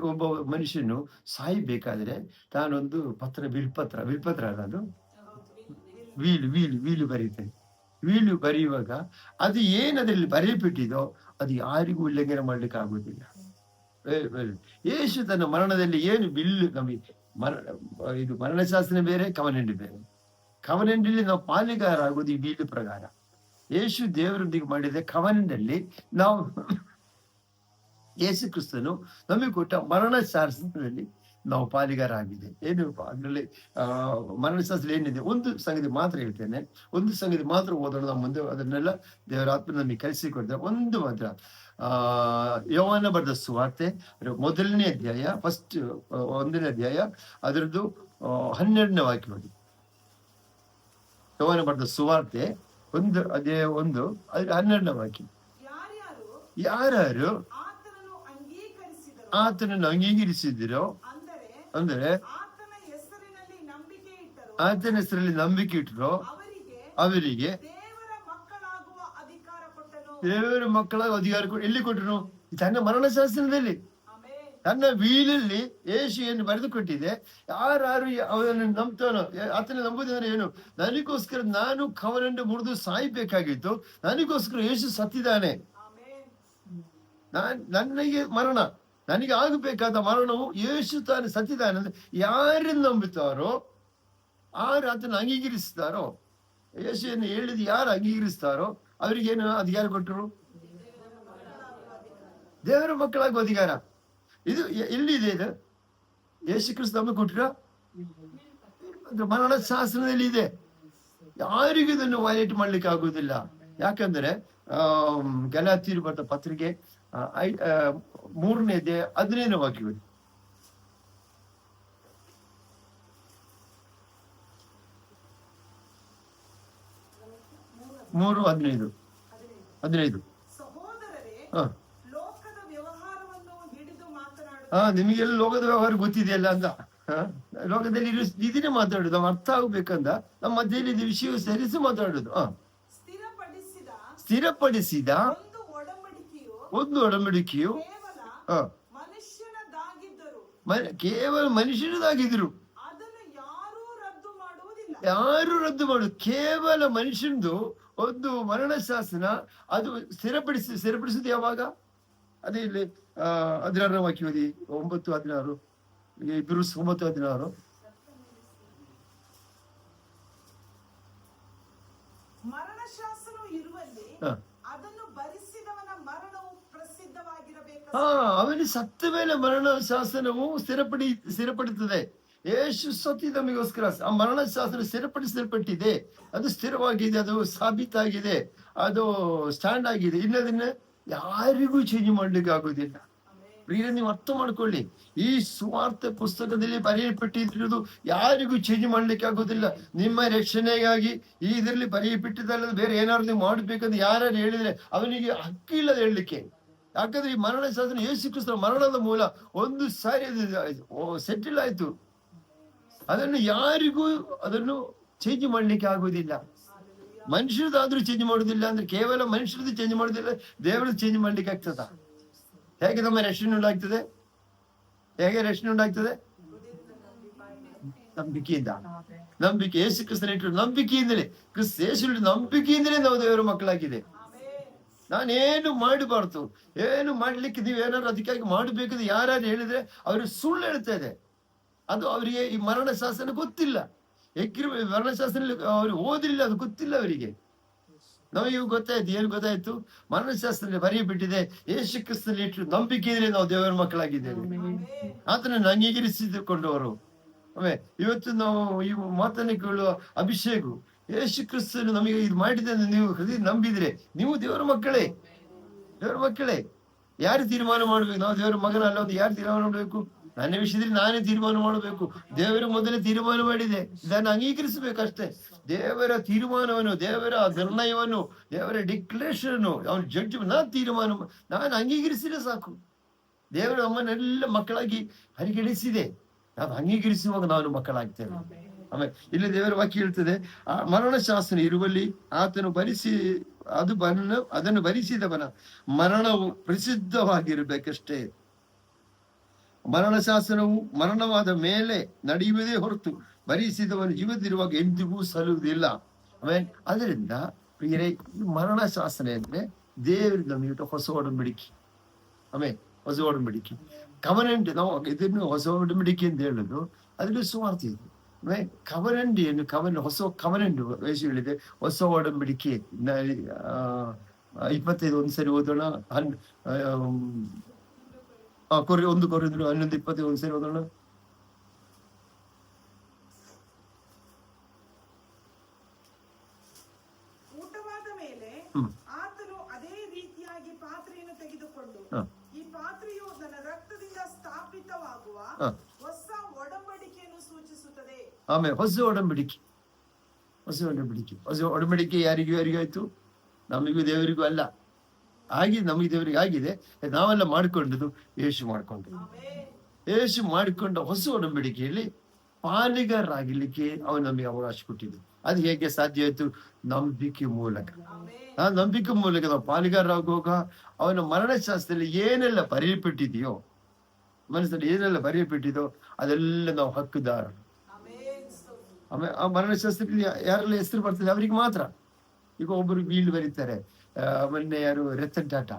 ಒಬ್ಬ ಮನುಷ್ಯನು ಸಾಯಬೇಕಾದ್ರೆ ತಾನೊಂದು ವಿಲ್ಪತ್ರ ಅಲ್ಲ ಅದು, ವೀಲು ಬರೀತಾನೆ. ವೀಲು ಬರೆಯುವಾಗ ಅದು ಏನದ್ರಲ್ಲಿ ಬರೆಯಲ್ಪಟ್ಟಿದೋ ಅದು ಯಾರಿಗೂ ಉಲ್ಲಂಘನೆ ಮಾಡ್ಲಿಕ್ಕೆ ಆಗುದಿಲ್ಲ. ಯೇಸು ತನ್ನ ಮರಣದಲ್ಲಿ ಏನು ಬಿಲ್ಲು ನಮಗೆ ಇದು ಮರಣಶಾಸನ ಬೇರೆ, ಕವನೆಂಡು ಬೇರೆ. ಕವನೆಂಡಲ್ಲಿ ನಾವು ಪಾಲಿಗಾರ ಆಗೋದು ಈ ಬೀಲು ಪ್ರಕಾರ. ಯೇಸು ದೇವರೊಂದಿಗೆ ಮಾಡಿದ ಕವನೆಂಡಲ್ಲಿ ನಾವು ಯೇಸು ಕ್ರಿಸ್ತನು ನಮಗೆ ಕೊಟ್ಟ ಮರಣಶಾಸನದಲ್ಲಿ ನಾವು ಪಾಲಿಗಾರ ಆಗಿದೆ. ಏನು ಅದರಲ್ಲಿ ಮರಣಶಾಸ್ತ್ರ ಏನಿದೆ, ಒಂದು ಸಂಗತಿ ಮಾತ್ರ ಹೇಳ್ತೇನೆ, ಒಂದು ಸಂಗತಿ ಮಾತ್ರ ಓದೋಣ. ನಮ್ಮ ಮುಂದೆ ಅದನ್ನೆಲ್ಲ ದೇವರ ಆತ್ಮ ನಮಗೆ ಕಲಿಸಿಕೊಡ್ತಾರೆ. ಒಂದು ಮಾತ್ರ ಯೋಹಾನ ಬರೆದ ಸುವಾರ್ತೆ 1ನೇ ಅಧ್ಯಾಯ, 1ನೇ ಅಧ್ಯಾಯ ಅದರದ್ದು 12ನೇ ವಾಕ್ಯ ನೋಡಿ. ಯೋಹಾನ ಬರೆದ ಸುವಾರ್ತೆ 1 ಅಧ್ಯಾಯ 1 ಅದ್ರ 12ನೇ ವಾಕ್ಯ. ಯಾರು ಆತನನ್ನು ಅಂಗೀಕರಿಸಿದಿರೋ, ಅಂದರೆ ಆತನ ಹೆಸರಲ್ಲಿ ನಂಬಿಕೆ ಇಟ್ಟರೋ ಅವರಿಗೆ ದೇವರ ಮಕ್ಕಳಾಗಿ ಅಧಿಕಾರ ಎಲ್ಲಿ ಕೊಟ್ಟರು? ತನ್ನ ಮರಣಶಾಸನದಲ್ಲಿ, ತನ್ನ ವೀಲಲ್ಲಿ ಯೇಸು ಏನು ಬರೆದು ಕೊಟ್ಟಿದೆ. ಯಾರು ಅವನನ್ನು ನಂಬ್ತಾನೋ, ಆತನ ನಂಬುದಂದ್ರೆ ಏನು? ನನಗೋಸ್ಕರ ನಾನು ಕವನನ್ನು ಮುರಿದು ಸಾಯ್ಬೇಕಾಗಿತ್ತು, ನನಗೋಸ್ಕರ ಯೇಸು ಸತ್ತಿದ್ದಾನೆ. ನನಗೆ ಮರಣ, ನನಗೆ ಆಗಬೇಕಾದ ಮರಣವು ಯೇಸು ತಾನು ಸತ್ತಿದ್ದಾನೆ ಅಂದ್ರೆ ಯಾರನ್ನು ನಂಬುತ್ತಾರೋ, ಯಾರು ಆತನ ಅಂಗೀಕರಿಸ್ತಾರೋ, ಯೇಸುವನ್ನು ಹೇಳಿದ ಯಾರು ಅಂಗೀಕರಿಸ್ತಾರೋ ಅವರಿಗೇನು ಅಧಿಕಾರ ಕೊಟ್ಟರು? ದೇವರ ಮಕ್ಕಳಾಗುವ ಅಧಿಕಾರ. ಇದು ಎಲ್ಲಿದೆ? ಇದು ಯೇಸು ಕ್ರಿಸ್ತ ನಮಗೆ ಕೊಟ್ಟಿರೋ ಮರಣ ಶಾಸನದಲ್ಲಿ ಇದೆ. ಯಾರಿಗೂ ಇದನ್ನು ವೈಲೇಟ್ ಮಾಡ್ಲಿಕ್ಕೆ ಆಗುವುದಿಲ್ಲ. ಯಾಕಂದ್ರೆ ಗಲಾತ್ಯರು ಬರೆದ ಪತ್ರಿಕೆ 3ನೇ ಅಧ್ಯಾಯ 15ನೇ ವಾಕ್ಯ. 3:15. ನಿಮಗೆಲ್ಲ ಲೋಕದ ವ್ಯವಹಾರ ಗೊತ್ತಿದೆಯಲ್ಲ ಅಂತ. ಲೋಕದಲ್ಲಿ ಇದನ್ನೇ ಮಾತಾಡುದು, ನಾವು ಅರ್ಥ ಆಗ್ಬೇಕಂದ ನಮ್ಮ ಮಧ್ಯದಲ್ಲಿ ಇದು ವಿಷಯ ಸೇರಿಸಿ ಮಾತಾಡುದು. ಸ್ಥಿರಪಡಿಸಿದ ಒಂದು ಒಡಂಬಡಿಕೆಯು ಕೇವಲ ಮನುಷ್ಯನದಾಗಿದ್ರು, ಯಾರು ರದ್ದು ಮಾಡುದು? ಕೇವಲ ಮನುಷ್ಯನದು ಒಂದು ಮರಣ ಶಾಸನ. ಅದು ಸ್ಥಿರಪಡಿಸುದು ಯಾವಾಗ? ಅದೇ ಇಲ್ಲಿ 16ನೇ ವಾಕ್ಯ ಓದಿ. 9:16 ಇಬ್ರೂಸ್ 9:16. ಅವನು ಸತ್ತ ಮೇಲೆ ಮರಣ ಶಾಸನವು ಸ್ಥಿರಪಡುತ್ತದೆ. ಯೇಸು ಸತ್ತಿ ನಮಗೋಸ್ಕರ ಆ ಮರಣ ಶಾಸನ ಸ್ಥಿರಪಡಿಸಲ್ಪಟ್ಟಿದೆ. ಅದು ಸ್ಥಿರವಾಗಿದೆ, ಅದು ಸಾಬೀತಾಗಿದೆ, ಅದು ಸ್ಟ್ಯಾಂಡ್ ಆಗಿದೆ. ಇನ್ನದನ್ನ ಯಾರಿಗೂ ಚೇಂಜ್ ಮಾಡ್ಲಿಕ್ಕೆ ಆಗೋದಿಲ್ಲ. ಪ್ರಿಯರೇ, ನೀವು ಅರ್ಥ ಮಾಡ್ಕೊಳ್ಳಿ, ಈ ಸುವಾರ್ತೆ ಪುಸ್ತಕದಲ್ಲಿ ಬರೆಯಲ್ಪಟ್ಟಿರೋದು ಯಾರಿಗೂ ಚೇಂಜ್ ಮಾಡ್ಲಿಕ್ಕೆ ಆಗೋದಿಲ್ಲ. ನಿಮ್ಮ ರಕ್ಷಣೆಗಾಗಿ ಈ ಇದರಲ್ಲಿ ಬರೆಯಲ್ಪಟ್ಟಿದ್ದಲ್ಲ, ಬೇರೆ ಏನಾದ್ರು ನೀವು ಮಾಡ್ಬೇಕಂತ ಯಾರು ಹೇಳಿದ್ರೆ ಅವನಿಗೆ ಹಕ್ಕಿಲ್ಲ ಹೇಳಲಿಕ್ಕೆ. ಯಾಕಂದ್ರೆ ಈ ಮರಣ ಶಾಸನ ಯೇಸು ಕ್ರಿಸ್ತನ ಮರಣದ ಮೂಲ ಒಂದು ಸಾರಿ ಸೆಟಲ್ ಆಯ್ತು. ಅದನ್ನು ಯಾರಿಗೂ ಅದನ್ನು ಚೇಂಜ್ ಮಾಡ್ಲಿಕ್ಕೆ ಆಗುದಿಲ್ಲ. ಮನುಷ್ಯರದಾದ್ರೂ ಚೇಂಜ್ ಮಾಡುದಿಲ್ಲ ಅಂದ್ರೆ ಕೇವಲ ಮನುಷ್ಯರದ್ದು ಚೇಂಜ್ ಮಾಡುದಿಲ್ಲ, ದೇವರದ್ದು ಚೇಂಜ್ ಮಾಡ್ಲಿಕ್ಕೆ ಆಗ್ತದ? ಹೇಗೆ ನಮ್ಮ ರಕ್ಷಣೆ ಉಂಟಾಗ್ತದೆ? ಹೇಗೆ ರಕ್ಷಣೆ ಉಂಟಾಗ್ತದೆ? ನಂಬಿಕೆಯಿಂದ. ನಂಬಿಕೆ ಯೇಸು ಕ್ರಿಸ್ತನ ಇಟ್ಟು ನಂಬಿಕೆಯಿಂದಲೇ, ಯೇಸು ನಂಬಿಕೆಯಿಂದಲೇ ನಾವು ದೇವರ ಮಕ್ಕಳಾಗಿದೆ. ನಾನೇನು ಮಾಡಬಾರ್ದು, ಏನು ಮಾಡ್ಲಿಕ್ಕೆ ನೀವೇನಾದ್ರು ಅದಕ್ಕಾಗಿ ಮಾಡಬೇಕಂದ್ರೆ ಯಾರು ಹೇಳಿದ್ರೆ ಅವರು ಸುಳ್ಳು ಹೇಳ್ತಾ ಇದೆ. ಅದು ಅವರಿಗೆ ಈ ಮರಣ ಶಾಸನ ಗೊತ್ತಿಲ್ಲ. ಮರಣ ಶಾಸನ ಅವರು ಓದಿಲ್ಲ, ಅದು ಗೊತ್ತಿಲ್ಲ ಅವರಿಗೆ. ನಮಗೆ ಗೊತ್ತಾಯ್ತು. ಏನು ಗೊತ್ತಾಯ್ತು? ಮರಣ ಶಾಸ್ತ್ರದಲ್ಲಿ ಬರೆಯಬಿಟ್ಟಿದೆ, ಯೇಸು ಕ್ರಿಸ್ತನಲ್ಲಿ ಇಟ್ಟು ನಂಬಿಕೆಯಿಂದಲೇ ನಾವು ದೇವರ ಮಕ್ಕಳಾಗಿದ್ದೇವೆ. ಆತನನ್ನು ಅಂಗೀಕರಿಸಿಕೊಂಡವರು. ಆಮೇಲೆ ಇವತ್ತು ನಾವು ಈ ಮಾತನ್ನು ಕೇಳುವ ಅಭಿಷೇಕ ಯೇಸು ಕ್ರಿಸ್ತನು ನಮಗೆ ಇದು ಮಾಡಿದೆ ಅಂತ ನೀವು ಹೃದಯ ನಂಬಿದ್ರೆ ನೀವು ದೇವರ ಮಕ್ಕಳೇ. ದೇವರ ಮಕ್ಕಳೇ. ಯಾರು ತೀರ್ಮಾನ ಮಾಡ್ಬೇಕು? ನಾವು ದೇವರ ಮಗನ ಅಲ್ಲ, ಯಾರು ತೀರ್ಮಾನ ಮಾಡಬೇಕು? ನನ್ನ ವಿಷಯದಲ್ಲಿ ನಾನೇ ತೀರ್ಮಾನ ಮಾಡಬೇಕು. ದೇವರ ಮೊದಲೇ ತೀರ್ಮಾನ ಮಾಡಿದೆ, ಇದನ್ನು ಅಂಗೀಕರಿಸಬೇಕಷ್ಟೇ. ದೇವರ ತೀರ್ಮಾನವನ್ನು, ದೇವರ ನಿರ್ಣಯವನ್ನು, ದೇವರ ಡಿಕ್ಲೇಷನ್, ಅವನ ಜಡ್ಜ್ ನಾನು ಅಂಗೀಕರಿಸಿದ್ರೆ ಸಾಕು. ದೇವರು ನಮ್ಮನ್ನೆಲ್ಲ ಮಕ್ಕಳಾಗಿ ಪರಿಗಣಿಸಿದೆ. ನಾವು ಅಂಗೀಕರಿಸುವಾಗ ನಾನು ಮಕ್ಕಳಾಗ್ತೇವೆ. ಆಮೇಲೆ ಇಲ್ಲಿ ದೇವರ ವಾಕ್ಯ ಹೇಳ್ತದೆ, ಆ ಮರಣಶಾಸನ ಇರುವಲ್ಲಿ ಆತನು ಅದನ್ನು ಭರಿಸಿದವನ ಮರಣವು ಪ್ರಸಿದ್ಧವಾಗಿರ್ಬೇಕಷ್ಟೇ. ಮರಣಶಾಸನವು ಮರಣವಾದ ಮೇಲೆ ನಡೆಯುವುದೇ ಹೊರತು ಭರಿಸಿದವನು ಜೀವದಿರುವಾಗ ಎಂದಿಗೂ ಸಲ್ಲುವುದಿಲ್ಲ. ಆಮೇಲೆ ಅದರಿಂದ ಪ್ರಿಯರೇ, ಮರಣ ಶಾಸನ ಅಂದ್ರೆ ದೇವರಿಂದ ನಮಗೆ ಹೊಸ ಒಡಂಬಡಿಕೆ. ಆಮೇಲೆ ಹೊಸ ಒಡಂಬಡಿಕೆ ಕವನೆಂಟ್, ನಾವು ಇದನ್ನು ಹೊಸ ಒಡಂಬಡಿಕೆ ಅಂತ ಹೇಳುದು ಅದ್ರಲ್ಲಿ ಸುವಾರ್ತೆ ಇದೆ. ಕವನೆಂಟ್ ಏನು ಹೊಸ ಕವನೆಂಟ್ ವೇಷ ಹೇಳಿದೆ, ಹೊಸ ಒಡಂಬಡಿಕೆ 25 ಒಂದ್ಸರಿ ಓದೋಣ. 1 ಕೊರಿಂಥರು 11:25 ಒಂದ್ಸರಿ ಓದೋಣ.
ಊಟವಾದ ಮೇಲೆ ಆತನು ಅದೇ ರೀತಿಯಾಗಿ ಪಾತ್ರೆಯನ್ನು ತೆಗೆದುಕೊಂಡು, ಈ ಪಾತ್ರೆಯು ನನ್ನ ರಕ್ತದಿಂದ ಸ್ಥಾಪಿತವಾಗುವ ಹೊಸ ಒಡಂಬಡಿಕೆಯನ್ನು ಸೂಚಿಸುತ್ತದೆ.
ಆಮೇಲೆ ಹೊಸ ಒಡಂಬಡಿಕೆ ಯಾರಿಗಾಯ್ತು? ನಮಗೂ ದೇವರಿಗೂ ಅಲ್ಲ. ನಮಗೆ ದೇವರಿಗೆ ಆಗಿದೆ. ನಾವೆಲ್ಲ ಮಾಡಿಕೊಂಡದ್ದು ಯೇಸು ಮಾಡಿಕೊಂಡ ಹೊಸ ಒಡಂಬಡಿಕೆಯಲ್ಲಿ ಪಾಲಿಗಾರರಾಗಲಿಕ್ಕೆ ಅವನು ನಮಗೆ ಅವಕಾಶ ಕೊಟ್ಟಿದ್ದು. ಅದು ಹೇಗೆ ಸಾಧ್ಯ ಆಯ್ತು? ನಂಬಿಕೆ ಮೂಲಕ. ನಂಬಿಕೆ ಮೂಲಕ ನಾವು ಪಾಲಿಗಾರರಾಗುವಾಗ ಅವನ ಮರಣಶಾಸ್ತ್ರದಲ್ಲಿ ಏನೆಲ್ಲ ಬರೆಯಲ್ಪಟ್ಟಿದೆಯೋ, ಮನಸ್ಸಲ್ಲಿ ಏನೆಲ್ಲ ಬರೆಯಲ್ಪಟ್ಟಿದೋ ಅದೆಲ್ಲ ನಾವು ಹಕ್ಕುದಾರರು. ಆಮೇಲೆ ಆ ಮರಣಶಾಸ್ತ್ರದಲ್ಲಿ ಯಾರೆಲ್ಲ ಹೆಸರು ಬರ್ತದೆ ಅವರಿಗೆ ಮಾತ್ರ. ಈಗ ಒಬ್ಬರು ಬೀಳು ಬರೀತಾರೆ, ಮೊನ್ನೆ ಯಾರು ರತನ್ ಟಾಟಾ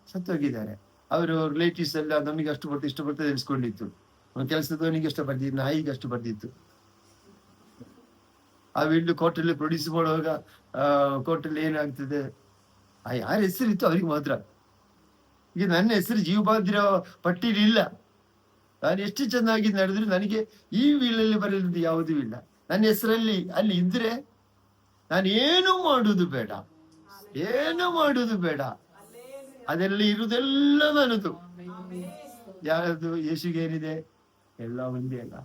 ಸತ್ತೋಗಿದ್ದಾರೆ. ಅವರು ರಿಲೇಟಿವ್ಸ್ ಎಲ್ಲ ನಮಗೆ ಅಷ್ಟು ಬರ್ತದೆ ಇಷ್ಟು ಬರ್ತದೆ ಎನಿಸ್ಕೊಂಡಿತ್ತು. ಕೆಲಸದವನಿಗೆ ಅಷ್ಟು ಬರ್ದಿತ್ತು, ನಾಯಿಗೆ ಅಷ್ಟು ಬರ್ದಿತ್ತು. ಆ ವೀಳ್ಳು ಕೋರ್ಟಲ್ಲಿ ಪ್ರೊಡ್ಯೂಸ್ ಮಾಡುವಾಗ ಕೋರ್ಟಲ್ಲಿ ಏನಾಗ್ತದೆ, ಯಾರ ಹೆಸರಿತ್ತು ಅವ್ರಿಗೆ ಮಾತ್ರ. ಈಗ ನನ್ನ ಹೆಸರು ಜೀವಬಾಧ್ಯ ಪಟ್ಟಿಲಿ ಇಲ್ಲ. ನಾನು ಎಷ್ಟು ಚೆನ್ನಾಗಿ ನಡೆದ್ರು ನನಗೆ ಈ ವೀಳಲ್ಲಿ ಬರೆಯುವುದು ಯಾವುದೂ ಇಲ್ಲ. ನನ್ನ ಹೆಸರಲ್ಲಿ ಅಲ್ಲಿ ಇದ್ರೆ ನಾನು ಏನು ಮಾಡುವುದು ಬೇಡ, ಅದೆಲ್ಲ ಇರುವುದೆಲ್ಲ ನನ್ನದು. ಯಾರದು? ಯೇಸುಗೆ ಏನಿದೆ? ಎಲ್ಲ ಒಂದೇ ಅಲ್ಲ.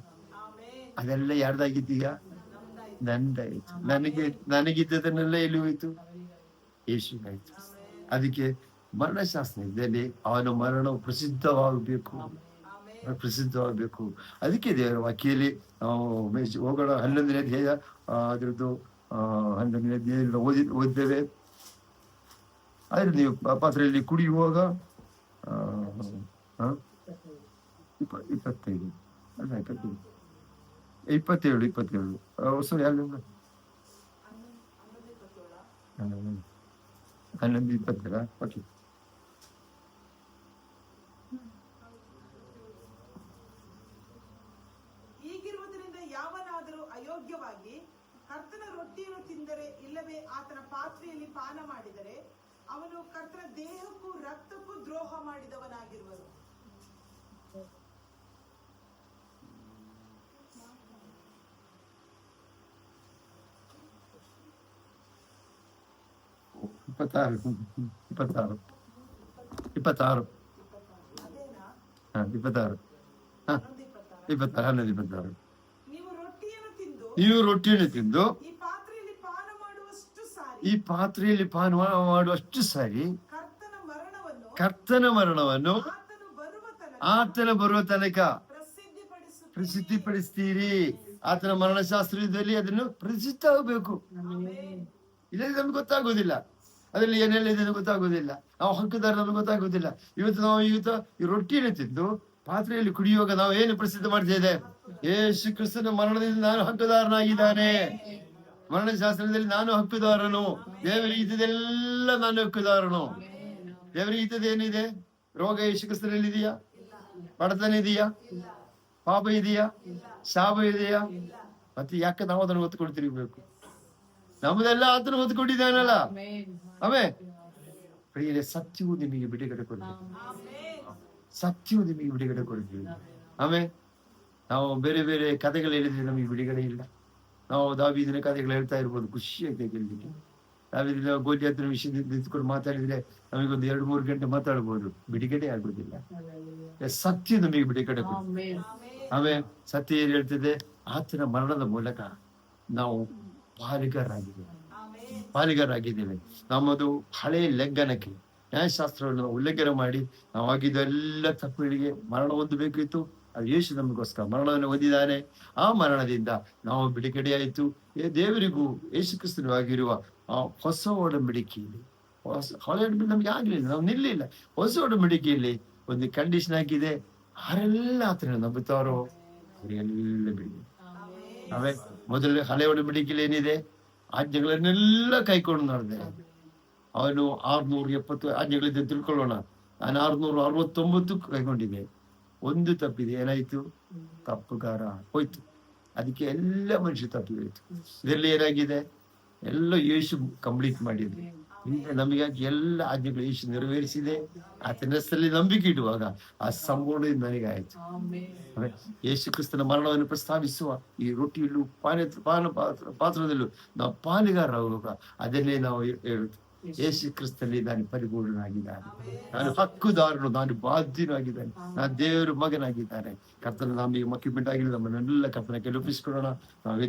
ಅದೆಲ್ಲ ಯಾರ್ದಾಗಿದ್ದೀಯಾ? ನಂದಾಯ್ತು. ನನಗಿದ್ದದನ್ನೆಲ್ಲ ಎಲ್ಲಿ ಹೋಯ್ತು? ಯೇಸುಗಾಯ್ತು. ಅದಕ್ಕೆ ಮರಣಶಾಸ್ತ್ರದಲ್ಲಿ ಅವನ ಮರಣವು ಪ್ರಸಿದ್ಧವಾಗಬೇಕು. ಅದಕ್ಕೆ ದೇವರ ವಾಕ್ಯದಲ್ಲಿ ನಾವು ಹೋಗೋಣ. 11ನೇ ಅಧ್ಯಾಯ ಅದ್ರದ್ದು 11ನೇ ಅಧ್ಯಾಯ ಓದಿದ್ದೇವೆ. ಆದ್ರೆ ನೀವು ಪಾತ್ರೆಯಲ್ಲಿ ಕುಡಿಯುವಾಗ 27 ಹೊಸ 11:27 ಓಕೆ.
ಹೀಗಿರುವುದರಿಂದ ಯಾವನಾದರೂ ಅಯೋಗ್ಯವಾಗಿ ಕರ್ತನ ರೊಟ್ಟಿಯನ್ನು ತಿಂದರೆ ಇಲ್ಲವೇ ಆತನ ಪಾತ್ರೆಯಲ್ಲಿ ಪಾನ ಮಾಡಿದರೆ ಅವನು ಕರ್ತನ ದೇಹಕ್ಕೂ ರಕ್ತಕ್ಕೂ ದ್ರೋಹ ಮಾಡಿದವನಾಗಿರುವನು.
ನೀವು ರೊಟ್ಟಿಯನ್ನು ತಿಂದು
ಈ ಪಾತ್ರೆಯಲ್ಲಿ ಪಾನ
ಮಾಡುವಷ್ಟು ಸಾರಿ ಕರ್ತನ ಮರಣವನ್ನು ಆತನ ಬರುವ ತನಕ ಪ್ರಸಿದ್ಧಿಪಡಿಸ್ತೀರಿ. ಆತನ ಮರಣಶಾಸ್ತ್ರದಲ್ಲಿ ಅದನ್ನು ಪ್ರಸಿದ್ಧ ಆಗಬೇಕು. ಇಲ್ಲದೆ ನಮ್ಗೆ ಗೊತ್ತಾಗೋದಿಲ್ಲ, ಅದರಲ್ಲಿ ಏನೆಲ್ಲ ಇದೆ ಗೊತ್ತಾಗೋದಿಲ್ಲ. ನಾವು ಹಕ್ಕುದಾರ ನಮ್ಗೆ ಗೊತ್ತಾಗೋದಿಲ್ಲ. ಇವತ್ತು ಈ ರೊಟ್ಟಿಯನ್ನು ತಿಂದು ಪಾತ್ರೆಯಲ್ಲಿ ಕುಡಿಯುವಾಗ ನಾವು ಏನು ಪ್ರಸಿದ್ಧ ಮಾಡ್ತಿದ್ದೇವೆ? ಯೇಸು ಕ್ರಿಸ್ತನ ಮರಣದಿಂದ ನಾನು ಹಕ್ಕುದಾರನಾಗಿದ್ದಾನೆ. ಮರಣಶಾಸ್ತ್ರದಲ್ಲಿ ನಾನು ಹಕ್ಕುದಾರನು. ದೇವರಿಗೆ ಇದ್ದದೆಲ್ಲ ನಾನು ಹಕ್ಕುದಾರನು. ದೇವರಿಗೆ ಇದ್ದದೇನಿದೆ? ರೋಗ ಯೇಸು ಕ್ರಿಸ್ತನಲ್ಲಿ ಇದೆಯಾ? ಬಡತನ ಇದೆಯಾ? ಪಾಪ ಇದೆಯಾ? ಶಾಪ ಇದೆಯಾ? ಮತ್ತೆ ಯಾಕೆ ನಾವು ಅದನ್ನು ಹೊತ್ಕೊಂಡು ತಿರುಗಬೇಕು? ನಮ್ಮದೆಲ್ಲ ಆತನ ಹೊತ್ಕೊಂಡಿದ್ದಾನಲ್ಲ. ಪ್ರಿಯರೇ, ಸತ್ಯವು ನಿಮಗೆ ಬಿಡುಗಡೆ ಕೊಡ್ತೀವಿ. ನಾವು ಬೇರೆ ಬೇರೆ ಕಥೆಗಳು ಹೇಳಿದ್ರೆ ನಮಗೆ ಬಿಡುಗಡೆ ಇಲ್ಲ. ನಾವು ದಾವೀದನ ಕಥೆಗಳು ಹೇಳ್ತಾ ಇರ್ಬೋದು, ಖುಷಿಯಾಗಿ ಕೇಳಲಿಕ್ಕೆ. ದಾವೀದನ ಗೋಲಿಯಾತನ ವಿಷಯದಿಂದ ನಿಂತ್ಕೊಂಡು ಮಾತಾಡಿದ್ರೆ ನಮಗೊಂದು 2-3 ಗಂಟೆ ಮಾತಾಡ್ಬೋದು, ಬಿಡುಗಡೆ ಆಗೋದಿಲ್ಲ. ಸತ್ಯ ನಮಗೆ ಬಿಡುಗಡೆ ಕೊಡ್ತೀವಿ. ಸತ್ಯ ಏನ್ ಹೇಳ್ತದೆ? ಆತನ ಮರಣದ ಮೂಲಕ ನಾವು ಪಾಲಿಗಾರಾಗಿದ್ದೇವೆ. ನಮ್ಮದು ಹಳೆಯ ನ್ಯಾಯಶಾಸ್ತ್ರವನ್ನು ಉಲ್ಲಂಘನೆ ಮಾಡಿ ನಾವು ಆಗಿದ್ದೆಲ್ಲ ತಪ್ಪುಗಳಿಗೆ ಮರಣ ಹೊಂದಬೇಕಿತ್ತು. ಅದು ಯೇಸು ನಮಗೋಸ್ಕರ ಮರಣವನ್ನು ಹೊಂದಿದ್ದಾನೆ. ಆ ಮರಣದಿಂದ ನಾವು ಬಿಡುಗಡೆಯಾಯಿತು. ದೇವರಿಗೂ ಯೇಸು ಕ್ರಿಸ್ತನಿಗೂ ಆಗಿರುವ ಆ ಹೊಸ ಒಡಂಬಡಿಕೆಯಲ್ಲಿ, ಹಳೆ ಒಡಂಬಡಿಕೆ ನಮ್ಗೆ ಆಗ್ಲಿಲ್ಲ, ನಾವು ನಿಲ್ಲಿಲ್ಲ. ಹೊಸ ಒಡಂಬಡಿಕೆಯಲ್ಲಿ ಒಂದು ಕಂಡೀಷನ್ ಹಾಕಿದೆ, ಯಾರೆಲ್ಲ ಆತನ ನಂಬುತ್ತಾರೋ ಅವರೆಲ್ಲ ಬಿಡಿ. ನಾವೇ ಮೊದಲು ಹಳೆ ಒಡಂಬಡಿಕೆಯಲ್ಲಿ ಏನಿದೆ, ಆಜ್ಞೆಗಳನ್ನೆಲ್ಲ ಕೈಕೊಂಡು ನಡೆದೆ. ಅವನು 670 ಆಜ್ಞೆಗಳಿಂದ ತಿಳ್ಕೊಳ್ಳೋಣ. ನಾನು 669 ಕೈಗೊಂಡಿದ್ದೆ. ಒಂದು ತಪ್ಪಿದೆ, ಏನಾಯ್ತು? ತಪ್ಪುಗಾರ ಹೋಯ್ತು. ಅದಕ್ಕೆ ಎಲ್ಲ ಮನುಷ್ಯ ತಪ್ಪಿಹೋಯ್ತು. ಇದರಲ್ಲಿ ಏನಾಗಿದೆ? ಎಲ್ಲ ಯೇಸು ಕಂಪ್ಲೀಟ್ ಮಾಡಿದೆ. ನಮಗಾಗಿ ಎಲ್ಲ ಆಜ್ಞೆಗಳು ಯೇಸು ನೆರವೇರಿಸಿದೆ. ಆತನ ಹೆಸರಲ್ಲಿ ನಂಬಿಕೆ ಇಡುವಾಗ ಆ ಸಂಪೂರ್ಣ ನನಗೆ ಆಯ್ತು. ಯೇಸು ಕ್ರಿಸ್ತನ ಮರಣವನ್ನು ಪ್ರಸ್ತಾವಿಸುವ ಈ ರೊಟ್ಟಿಯಲ್ಲೂ ಪಾತ್ರದಲ್ಲೂ ನಾವು ಪಾಲುಗಾರರಾಗುವಾಗ ಅದನ್ನೇ ನಾವು ಹೇಳುತ್ತೇವೆ, ಯೇಸು ಕ್ರಿಸ್ತನಲ್ಲಿ ನಾನು ಪರಿಪೂರ್ಣನಾಗಿದ್ದಾನೆ, ನಾನು ಹಕ್ಕುದಾರನು, ನಾನು ಬಾಧ್ಯನಾಗಿದ್ದಾನೆ, ನಾನು ದೇವರ ಮಗನಾಗಿದ್ದಾನೆ. ಕರ್ತನ ನಮಗೆ ಮಕ್ಕಳು ಬಿಟ್ಟಾಗಿಲ್ಲ, ನಮ್ಮನ್ನೆಲ್ಲ ಕರ್ತನ ಕೆಲಪಿಸಿಕೊಡೋಣ. ನಾವೇ